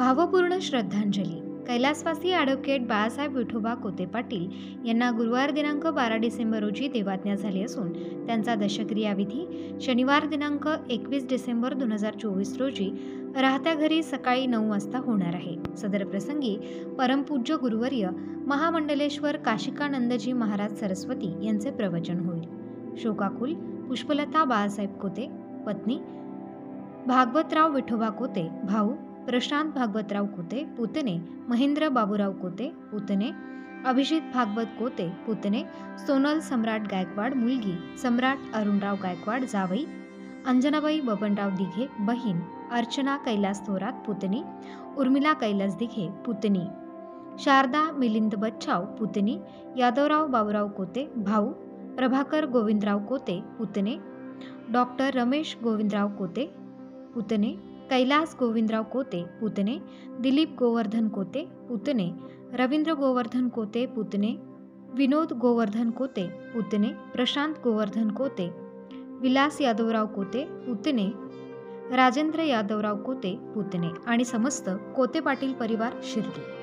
भावपूर्ण श्रद्धांजली. कैलासवासी ॲडव्होकेट बाळासाहेब विठोबा कोते पाटील यांना गुरुवार दिनांक 12 डिसेंबर रोजी देवाज्ञा झाली असून त्यांचा दशक्रिया विधी शनिवार दिनांक 21 डिसेंबर 2024 रोजी राहत्या घरी सकाळी 9 वाजता होणार आहे. सदर प्रसंगी परमपूज्य गुरुवर्य महामंडलेश्वर काशिकानंदजी महाराज सरस्वती यांचे प्रवचन होईल. शोकाकुल पुष्पलता बाळासाहेब कोते, पत्नी भागवतराव विठोबा कोते, भाऊ प्रशांत भागवतराव कोते, पुतणे महेंद्र बाबूराव कोते, पुतणे अभिजित भागवत कोते, पुतणे सोनल सम्राट गायकवाड, मुलगी सम्राट अरुणराव गायकवाड, जावई अंजनाबाई बबनराव दिघे, बहीण अर्चना कैलास थोरात, पुतणी उर्मिला कैलास दिघे, पुतणी शारदा मिलिंद बच्छाव, पुतणी यादवराव बाबूराव कोते, भाऊ प्रभाकर गोविंदराव कोते, पुतणे डॉक्टर रमेश गोविंदराव कोते, पुतणे कैलास गोविंदराव कोते, पुतणे दिलीप गोवर्धन कोते, पुतणे रवींद्र गोवर्धन कोते, पुतणे विनोद गोवर्धन कोते, पुतणे प्रशांत गोवर्धन कोते, विलास यादवराव कोते, पुतणे राजेंद्र यादवराव कोते, पुतणे आणि समस्त कोते पाटील परिवार शिर्डी.